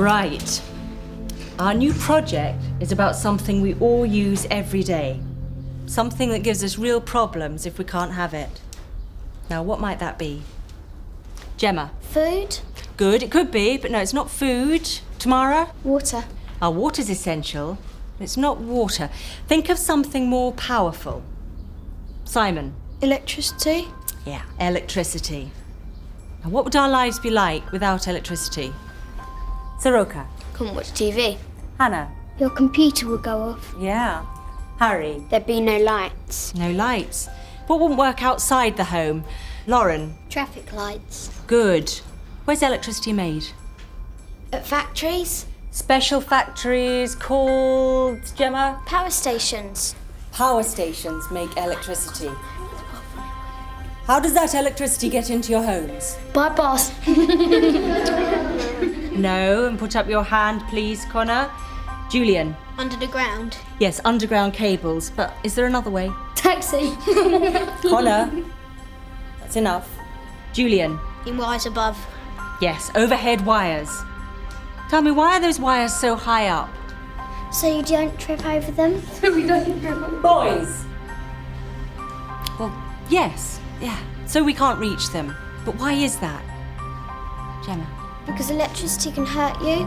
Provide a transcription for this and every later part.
Right. Our new project is about something we all use every day. Something that gives us real problems if we can't have it. Now, what might that be? Gemma? Food? Good, it could be, but no, it's not food. Tamara? Water. Our water's essential, but it's not water. Think of something more powerful. Simon? Electricity? Yeah, electricity. Now, what would our lives be like without electricity? Soroka? Couldn't watch TV. Hannah? Your computer would go off. Yeah. Harry? There'd be no lights. No lights. What wouldn't work outside the home? Lauren? Traffic lights. Good. Where's electricity made? At factories? Special factories called, Gemma? Power stations. Power stations make electricity. How does that electricity get into your homes? By bus. No, and put up your hand, please, Connor. Julian? Under the ground. Yes, underground cables, but is there another way? Taxi. Connor? That's enough. Julian? In wires above. Yes, overhead wires. Tell me, why are those wires so high up? So you don't trip over them? Boys! Well, yes, yeah. So we can't reach them. But why is that? Gemma? Because electricity can hurt you.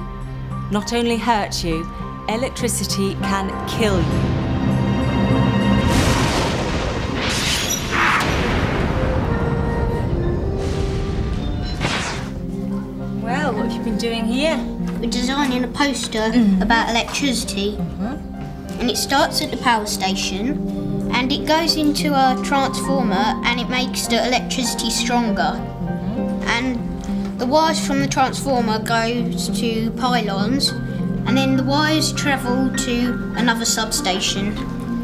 Not only hurt you, electricity can kill you. Well, what have you been doing here? We're designing a poster about electricity, and it starts at the power station, and it goes into a transformer, and it makes the electricity stronger. And the wires from the transformer goes to pylons, and then the wires travel to another substation.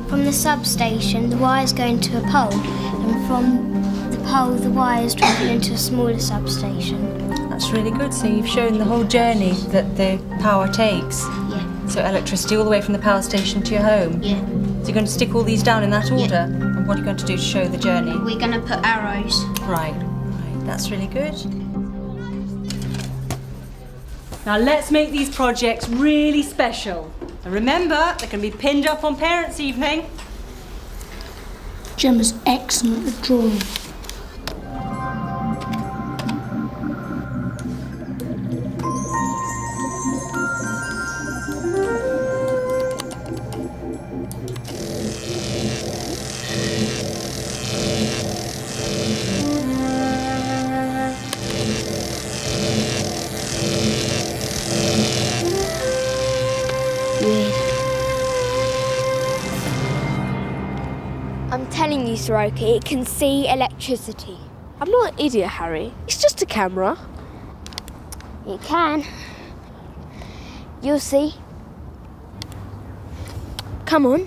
From the substation, the wires go into a pole, and from the pole, the wires travel into a smaller substation. That's really good. So you've shown the whole journey that the power takes. Yeah, So electricity all the way from the power station to your home. yeah. So you're going to stick all these down in that order? And what are you going to do to show the journey? We're going to put arrows. Right. That's really good. Now let's make these projects really special. And remember, they can be pinned up on Parents' Evening. Gemma's excellent at drawing. I'm telling you, Soroka, it can see electricity. I'm not an idiot, Harry. It's just a camera. It can. You'll see. Come on.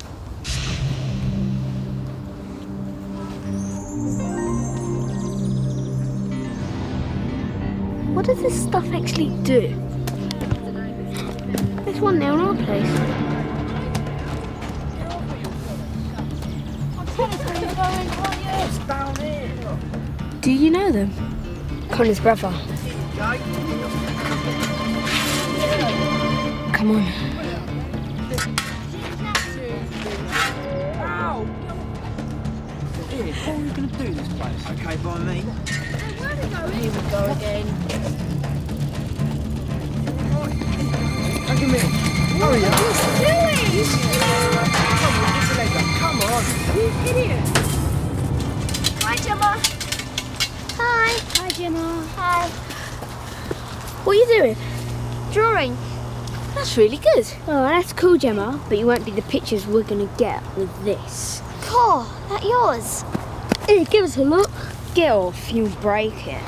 What does this stuff actually do? There's one there on our place. Do you know them? Connor's brother. Come on. What are we going to do this place? Okay by me. Here we go again. Come in. Hurry up. Come on. You idiot. Hi, Gemma. Hi. Hi, Gemma. Hi. What are you doing? Drawing. That's really good. Oh, that's cool, Gemma, but you won't be the pictures we're going to get with this. Cool. That yours? Here, give us a look. Get off, you'll break it.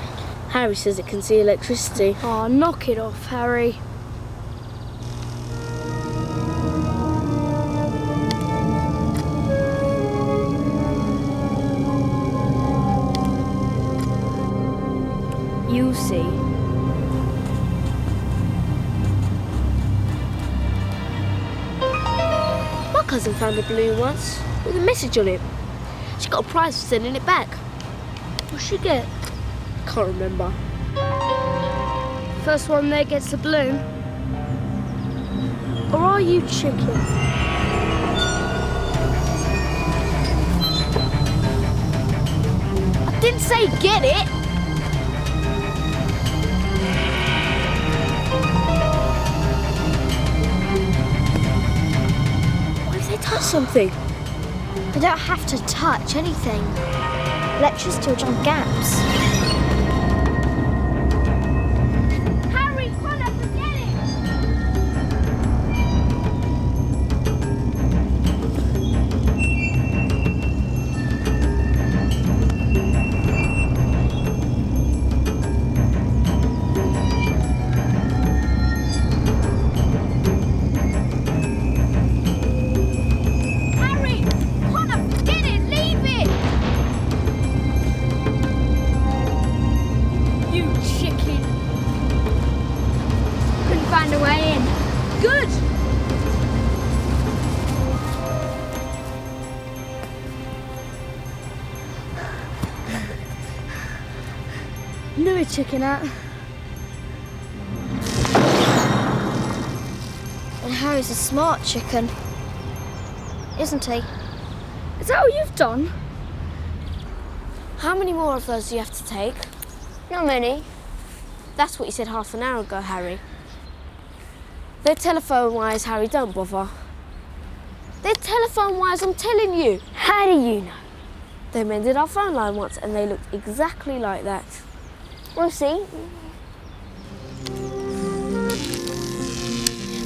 Harry says it can see electricity. Oh, knock it off, Harry. You'll see. My cousin found a balloon once with a message on it. She got a prize for sending it back. What'd she get? Can't remember. First one there gets a balloon. Or are you chicken? I didn't say get it! What if they touch something? They don't have to touch anything. Electricity will jump gaps. Harry, run up and get it! Harry, Connor, get it, leave it! You chicken! Couldn't find a way in. Good! Knew a chicken out. And Harry's a smart chicken. Isn't he? Is that what you've done? How many more of those do you have to take? Not many. That's what you said half an hour ago, Harry. They're telephone wires, Harry, don't bother. They're telephone wires, I'm telling you. How do you know? They mended our phone line once and they looked exactly like that. We'll see.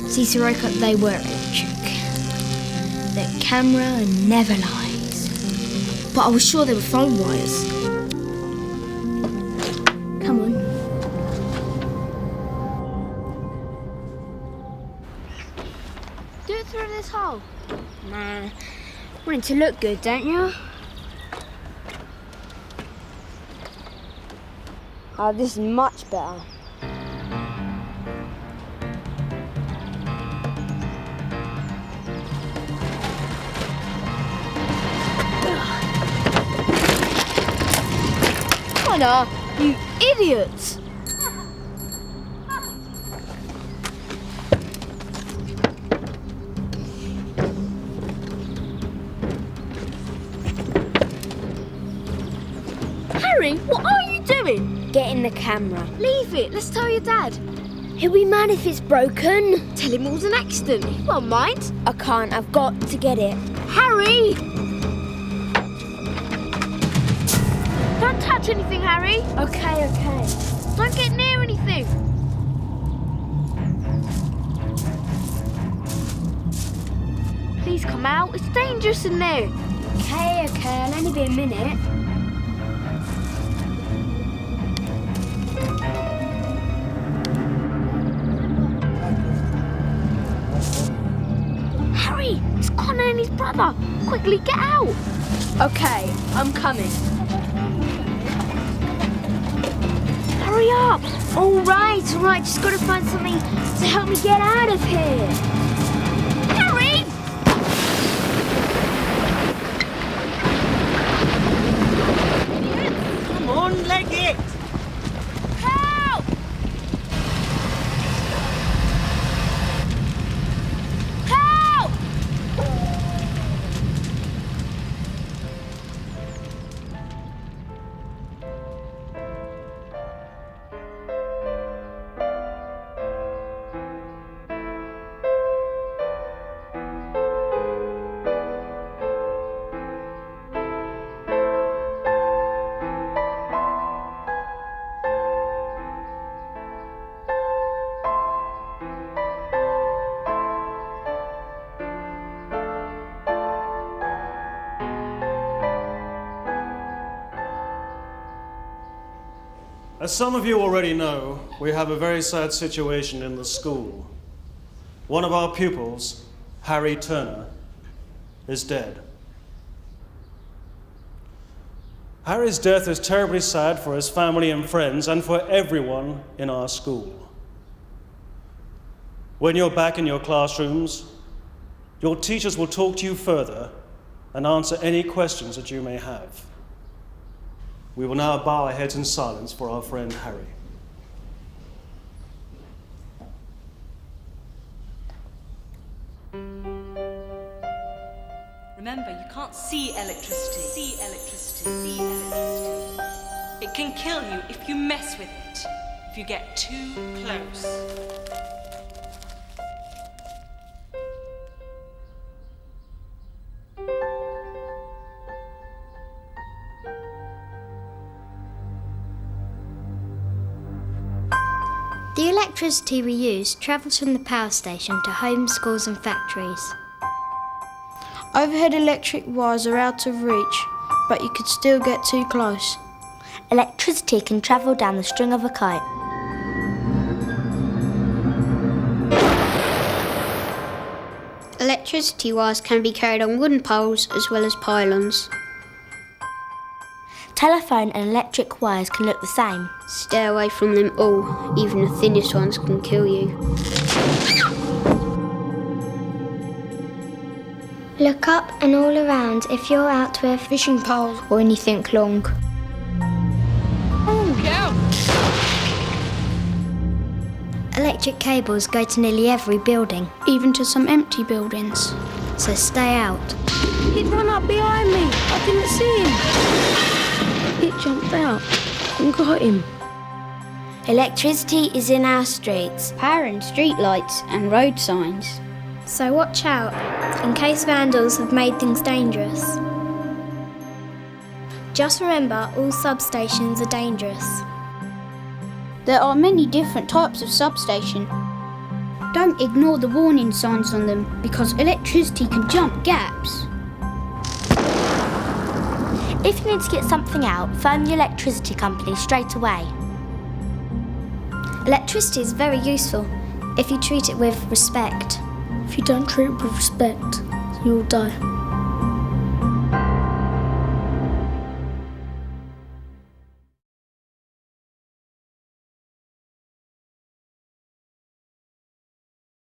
See, Sirocco, they were a joke. The camera never lies. But I was sure they were phone wires. Come on. Do it through this hole. Nah. Want it to look good, don't you? Oh, this is much better. Connor, you idiot! Harry, what are you doing? Get in the camera. Leave it. Let's tell your dad. He'll be mad if it's broken. Tell him it was an accident. He won't mind. I can't. I've got to get it. Harry! Don't touch anything, Harry. Okay. Don't get near anything. Please come out. It's dangerous in there. Okay. I'll only be a minute. Harry, it's Connor and his brother. Quickly, get out. Okay, I'm coming. Hurry up. All right. Just gotta find something to help me get out of here. Harry! Come on, leg it! Help! Help! As some of you already know, we have a very sad situation in the school. One of our pupils, Harry Turner, is dead. Harry's death is terribly sad for his family and friends and for everyone in our school. When you're back in your classrooms, your teachers will talk to you further and answer any questions that you may have. We will now bow our heads in silence for our friend Harry. Remember, you can't see electricity. See electricity. See electricity. It can kill you if you mess with it, if you get too close. The electricity we use travels from the power station to homes, schools and factories. Overhead electric wires are out of reach, but you could still get too close. Electricity can travel down the string of a kite. Electricity wires can be carried on wooden poles as well as pylons. Telephone and electric wires can look the same. Stay away from them all, even the thinnest ones can kill you. Look up and all around if you're out with Fishing poles. or anything long. Electric cables go to nearly every building, Even to some empty buildings. so stay out. He'd run up behind me. I didn't see him. It jumped out and got him. Electricity is in our streets, Power and street lights and road signs. so watch out in case vandals have made things dangerous. Just remember, all substations are dangerous. There are many different types of substation. Don't ignore the warning signs on them because electricity can jump gaps. If you need to get something out, phone the electricity company straight away. Electricity is very useful if you treat it with respect. If you don't treat it with respect, you'll die.